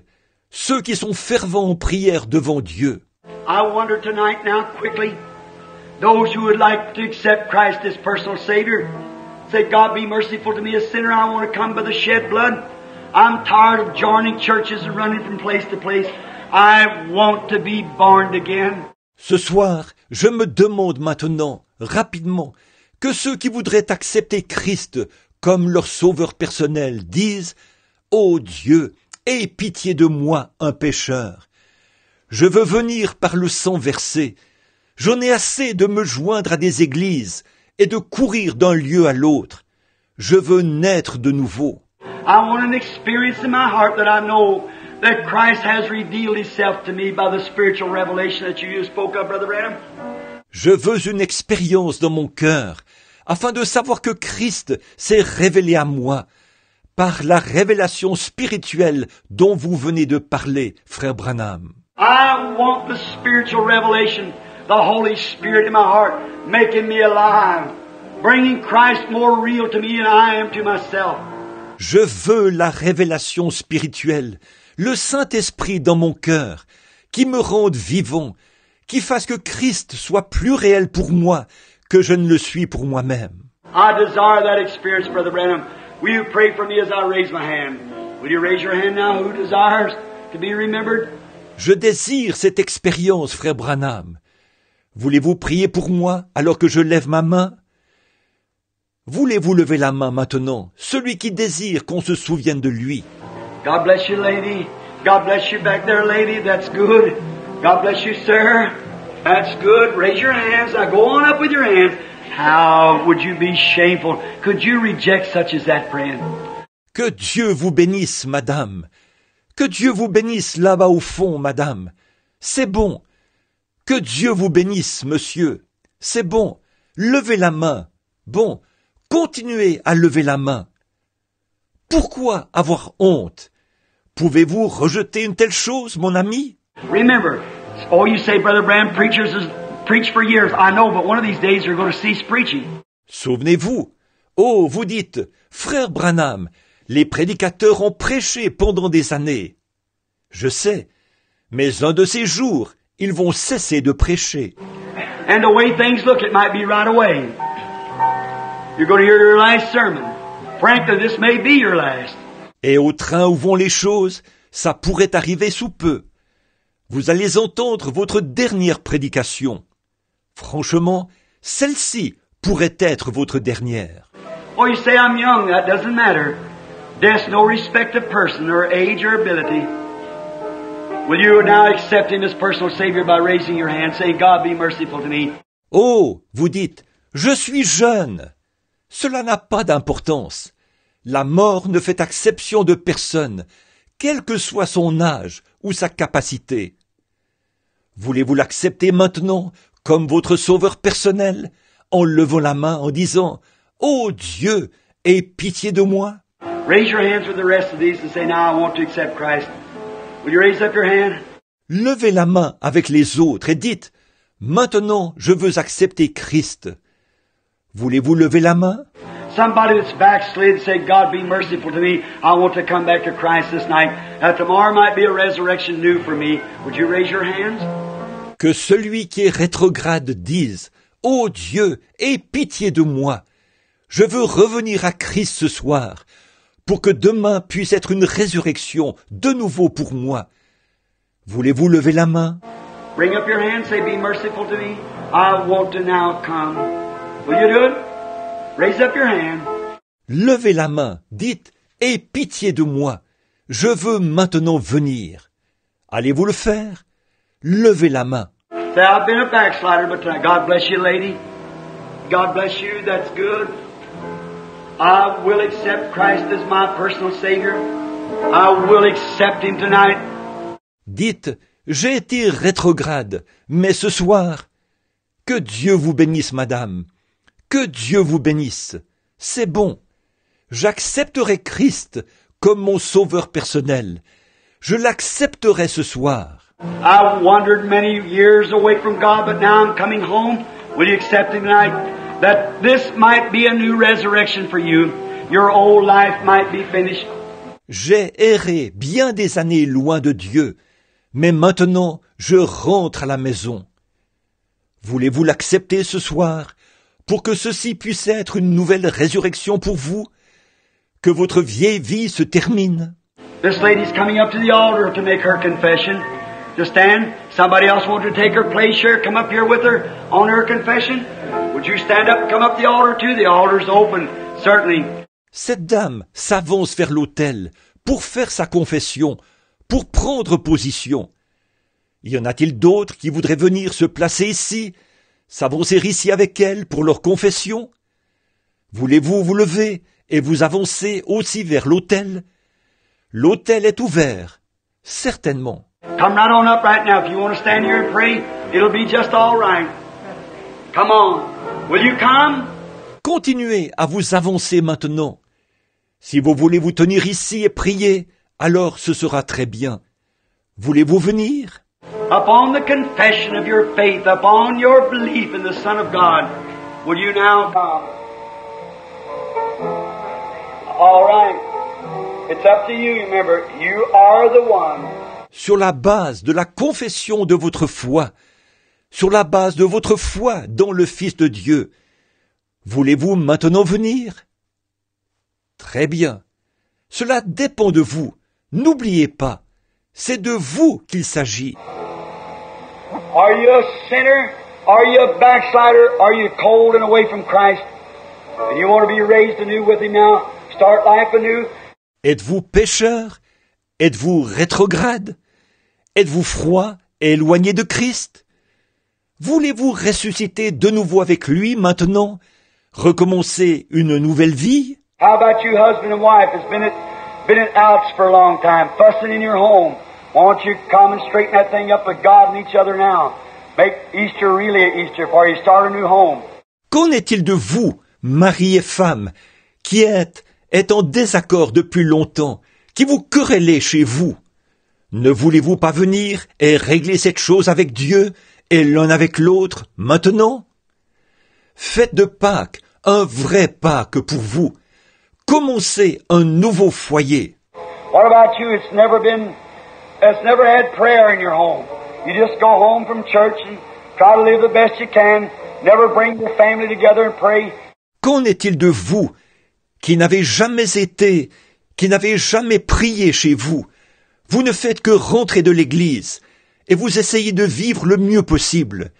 ceux qui sont fervents en prière devant Dieu. I wonder tonight now, quickly, those who would like to accept Christ as personal Savior, say, God be merciful to me, a sinner, I want to come by the shed blood. I'm tired of joining churches and running from place to place. I want to be born again. Ce soir, je me demande maintenant, rapidement, que ceux qui voudraient accepter Christ comme leur sauveur personnel disent « Ô Dieu, aie pitié de moi, un pécheur. Je veux venir par le sang versé. J'en ai assez de me joindre à des églises et de courir d'un lieu à l'autre. Je veux naître de nouveau. » I want an experience in my heart that I know that Christ has revealed Himself to me by the spiritual revelation that you spoke of, Brother Branham. Je veux une expérience dans mon cœur, afin de savoir que Christ s'est révélé à moi par la révélation spirituelle dont vous venez de parler, frère Branham. I want the spiritual revelation, the Holy Spirit in my heart, making me alive, bringing Christ more real to me than I am to myself. Je veux la révélation spirituelle, le Saint-Esprit dans mon cœur, qui me rende vivant, qui fasse que Christ soit plus réel pour moi que je ne le suis pour moi-même. I desire that experience, Brother Branham. Will you pray for me as I raise my hand? Will you raise your hand now? Who desires to be remembered? Je désire cette expérience, frère Branham. Voulez-vous prier pour moi alors que je lève ma main? Voulez-vous lever la main maintenant, celui qui désire qu'on se souvienne de lui? God bless you, lady. God bless you back there, lady. That's good. God bless you, sir. That's good. Raise your hands. Now go on up with your hands. How would you be shameful? Could you reject such as that, friend? Que Dieu vous bénisse, madame. Que Dieu vous bénisse là-bas au fond, madame. C'est bon. Que Dieu vous bénisse, monsieur. C'est bon. Levez la main. Bon. Continuez à lever la main. Pourquoi avoir honte? Pouvez-vous rejeter une telle chose, mon ami? Remember, oh, you say, Brother Branham, preachers has preached for years. I know, but one of these days you're going to cease preaching. Souvenez-vous. Oh, vous dites, frère Branham, les prédicateurs ont prêché pendant des années. Je sais, mais un de ces jours, ils vont cesser de prêcher. And the way things look, it might be right away. You're going to hear your last sermon. Frankly, this may be your last. Et au train où vont les choses, ça pourrait arriver sous peu. Vous allez entendre votre dernière prédication. Franchement, celle-ci pourrait être votre dernière. Oh, you say I'm young. That doesn't matter. Death's no respect of person or age or ability. Will you now accept Him as personal Savior by raising your hand, saying, God be merciful to me? Oh, vous dites, je suis jeune. Cela n'a pas d'importance. La mort ne fait exception de personne, quel que soit son âge ou sa capacité. Voulez-vous l'accepter maintenant comme votre sauveur personnel, en levant la main en disant « Ô Dieu, aie pitié de moi » Raise your hands with the rest of these and say, now I want to accept Christ. Will you raise up your hand? Levez la main avec les autres et dites « Maintenant, je veux accepter Christ ». Voulez-vous lever la main? Somebody that's backslid say, God be merciful to me. I want to come back to Christ this night. Tomorrow might be a resurrection new for me. Would you raise your hands? Que celui qui est rétrograde dise « Ô Dieu, aie pitié de moi. Je veux revenir à Christ ce soir, pour que demain puisse être une résurrection de nouveau pour moi. » Voulez-vous lever la main? Bring up your hand, say, be merciful to me. I want to now come. Will you do it? Raise up your hand. Levez la main, dites « Aie pitié de moi. Je veux maintenant venir. » Allez-vous le faire? Levez la main. Say, I've been a backslider, but tonight, God bless you, lady. God bless you, that's good. I will accept Christ as my personal Savior. I will accept Him tonight. Dites, j'ai été rétrograde, mais ce soir, que Dieu vous bénisse, madame. Que Dieu vous bénisse. C'est bon. J'accepterai Christ comme mon sauveur personnel. Je l'accepterai ce soir. I've wandered many years away from God, but now I'm coming home. Will you accept Him tonight? That this might be a new resurrection for you. Your old life might be finished. J'ai erré bien des années loin de Dieu, mais maintenant je rentre à la maison. Voulez-vous l'accepter ce soir, pour que ceci puisse être une nouvelle résurrection pour vous, que votre vieille vie se termine? This lady's coming up to the altar to make her confession. Just stand. Somebody else wants to take her place here. Come up here with her on her confession. Would you stand up and come up the altar too? The altar's open, certainly. Cette dame s'avance vers l'autel pour faire sa confession, pour prendre position. Y en a-t-il d'autres qui voudraient venir se placer ici, s'avancer ici avec elle pour leur confession? Voulez-vous vous lever et vous avancer aussi vers l'autel? L'autel est ouvert, certainement. Come right on up right now. If you want to stand here and pray, it'll be just all right. Come on. Will you come? Continuez à vous avancer maintenant. Si vous voulez vous tenir ici et prier, alors ce sera très bien. Voulez-vous venir? Upon the confession of your faith, upon your belief in the Son of God, will you now come? All right. It's up to you, remember. You are the one. Sur la base de la confession de votre foi, sur la base de votre foi dans le Fils de Dieu, voulez-vous maintenant venir? Très bien. Cela dépend de vous. N'oubliez pas, c'est de vous qu'il s'agit. Are you a sinner? Are you a backslider? Are you cold and away from Christ? And you want to be raised anew with Him now? Start life anew? Êtes-vous pécheur? Êtes-vous rétrograde? Êtes-vous froid et éloigné de Christ? Voulez-vous ressusciter de nouveau avec lui maintenant? Recommencer une nouvelle vie? How about you, husband and wife, that's been at outs for a long time, fussing in your home? Why don't you come and straighten that thing up with God and each other now? Make Easter really an Easter for you. Start a new home. Qu'en est-il de vous, mari et femme, qui êtes en désaccord depuis longtemps, qui vous querellez chez vous? Ne voulez-vous pas venir et régler cette chose avec Dieu et l'un avec l'autre maintenant? Faites de Pâques un vrai Pâques pour vous. Commencez un nouveau foyer. What about you? It's never had prayer in your home. You just go home from church and try to live the best you can. Never bring your family together and pray. Qu'en est-il de vous, qui n'avez jamais prié chez vous? Vous ne faites que rentrer de l'église et vous essayez de vivre le mieux possible.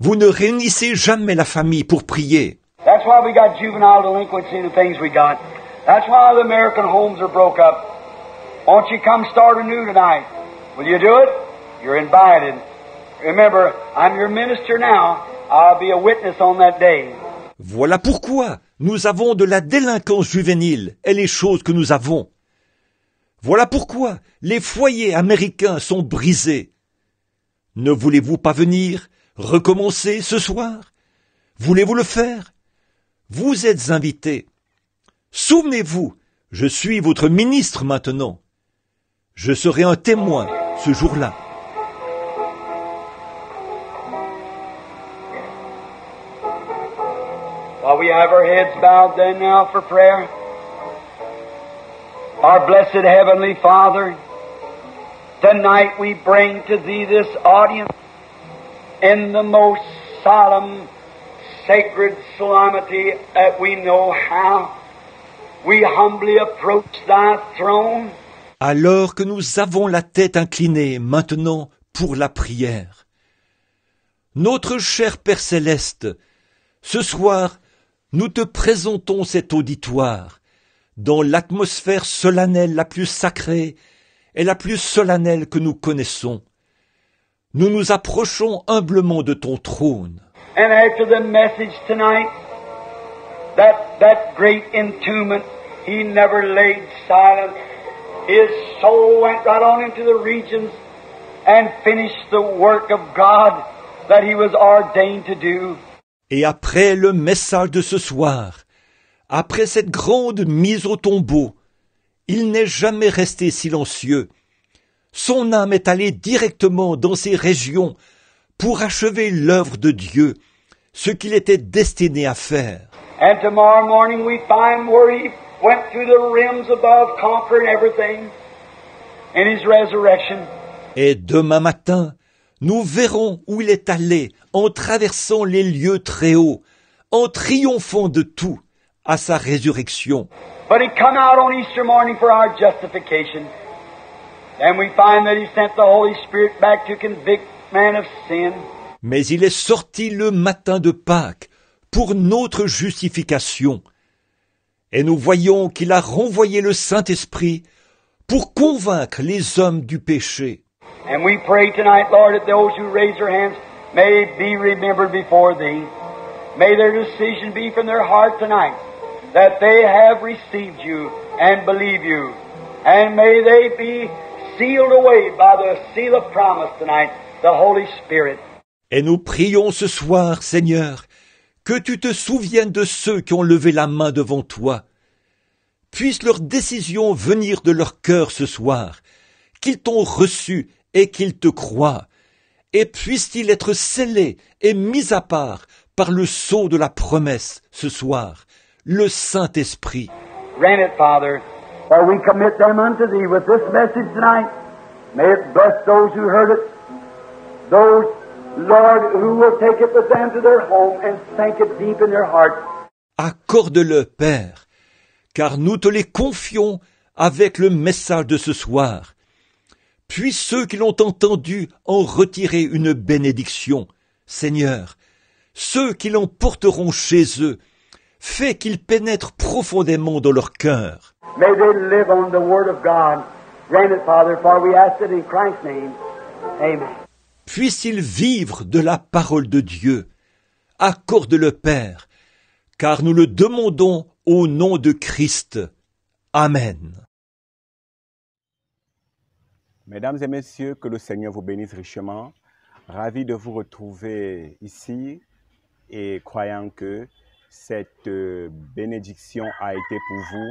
Vous ne réunissez jamais la famille pour prier. That's why we got juvenile delinquency and the things we got. That's why the American homes are broke up. Won't you come start anew tonight? Will you do it? You're invited. Remember, I'm your minister now. I'll be a witness on that day. Voilà pourquoi nous avons de la délinquance juvénile et les choses que nous avons. Voilà pourquoi les foyers américains sont brisés. Ne voulez-vous pas venir recommencer ce soir? Voulez-vous le faire? Vous êtes invités. Souvenez-vous, je suis votre ministre maintenant. Je serai un témoin ce jour-là. While we have our heads bowed then now for prayer, our blessed Heavenly Father, tonight we bring to Thee this audience in the most solemn, sacred solemnity that we know how. We humbly approach Thy throne. Alors que nous avons la tête inclinée maintenant pour la prière. Notre cher Père Céleste, ce soir, nous te présentons cet auditoire dans l'atmosphère solennelle la plus sacrée et la plus solennelle que nous connaissons. Nous nous approchons humblement de ton trône. And after the message tonight, that great entombment, He never laid silent. His soul went right on into the regions and finished the work of God that He was ordained to do. Et après le message de ce soir, après cette grande mise au tombeau, il n'est jamais resté silencieux. Son âme est allée directement dans ces régions pour achever l'œuvre de Dieu, ce qu'il était destiné à faire. And tomorrow morning we find where He went through the rims above, conquering everything in His resurrection. Et demain matin, nous verrons où il est allé en traversant les lieux très hauts, en triomphant de tout à sa résurrection. But He come out on Easter morning for our justification. And we find that He sent the Holy Spirit back to convict man of sin. Mais il est sorti le matin de Pâques pour notre justification. Et nous voyons qu'il a renvoyé le Saint-Esprit pour convaincre les hommes du péché. And we pray tonight, Lord, that those who raise their hands may be remembered before Thee. May their decision be from their heart tonight that they have received You and believe You. And may they be sealed away by the seal of promise tonight, the Holy Spirit. Et nous prions ce soir, Seigneur, que tu te souviennes de ceux qui ont levé la main devant toi. Puisse leur décision venir de leur cœur ce soir, qu'ils t'ont reçu et qu'ils te croient, et puisse-t-il être scellé et mis à part par le sceau de la promesse ce soir, le Saint-Esprit. Grant it, Father, for we commit them unto Thee with this message tonight. May it bless those who heard it, those, Lord, who will take it with them to their home and sink it deep in their heart. Accorde-le, Père, car nous te les confions avec le message de ce soir. Puis ceux qui l'ont entendu en retirer une bénédiction. Seigneur, ceux qui l'emporteront chez eux, fais qu'ils pénètrent profondément dans leur cœur. May they live on the Word of God. Grant it, Father, for we ask it in Christ's name. Amen. Puisse-t-il vivre de la parole de Dieu. Accorde-le, Père, car nous le demandons au nom de Christ. Amen. Mesdames et messieurs, que le Seigneur vous bénisse richement. Ravi de vous retrouver ici et croyant que cette bénédiction a été pour vous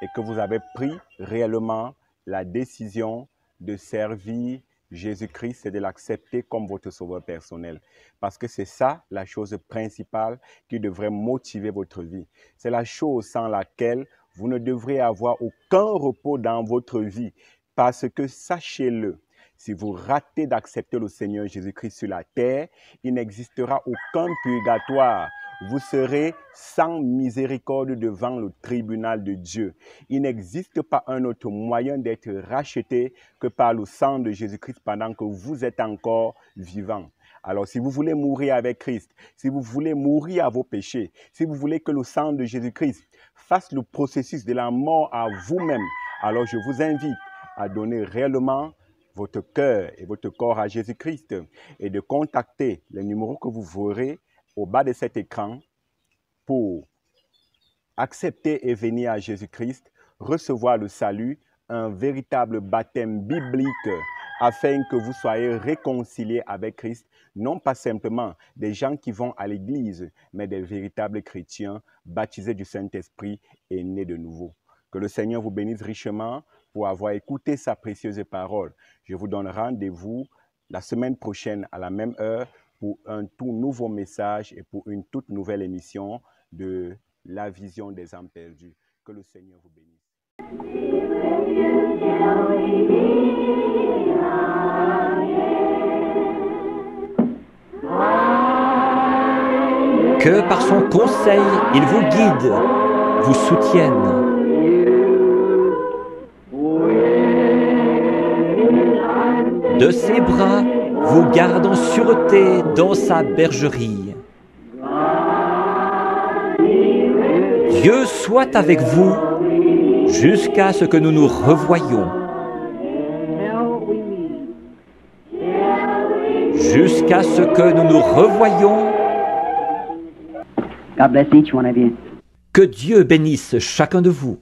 et que vous avez pris réellement la décision de servir Jésus-Christ et de l'accepter comme votre sauveur personnel. Parce que c'est ça la chose principale qui devrait motiver votre vie. C'est la chose sans laquelle vous ne devrez avoir aucun repos dans votre vie. Parce que sachez-le, si vous ratez d'accepter le Seigneur Jésus-Christ sur la terre, il n'existera aucun purgatoire. Vous serez sans miséricorde devant le tribunal de Dieu. Il n'existe pas un autre moyen d'être racheté que par le sang de Jésus-Christ pendant que vous êtes encore vivant. Alors, si vous voulez mourir avec Christ, si vous voulez mourir à vos péchés, si vous voulez que le sang de Jésus-Christ fasse le processus de la mort à vous-même, alors je vous invite à donner réellement votre cœur et votre corps à Jésus-Christ et de contacter les numéros que vous verrez au bas de cet écran pour accepter et venir à Jésus-Christ, recevoir le salut, un véritable baptême biblique afin que vous soyez réconciliés avec Christ, non pas simplement des gens qui vont à l'église, mais des véritables chrétiens baptisés du Saint-Esprit et nés de nouveau. Que le Seigneur vous bénisse richement pour avoir écouté sa précieuse parole. Je vous donne rendez-vous la semaine prochaine à la même heure pour un tout nouveau message et pour une toute nouvelle émission de La Vision des âmes perdues. Que le Seigneur vous bénisse. Que par son conseil, il vous guide, vous soutienne. De ses bras vous garde en sûreté dans sa bergerie. Dieu soit avec vous jusqu'à ce que nous nous revoyions. Jusqu'à ce que nous nous revoyions. God bless each one of you. Que Dieu bénisse chacun de vous.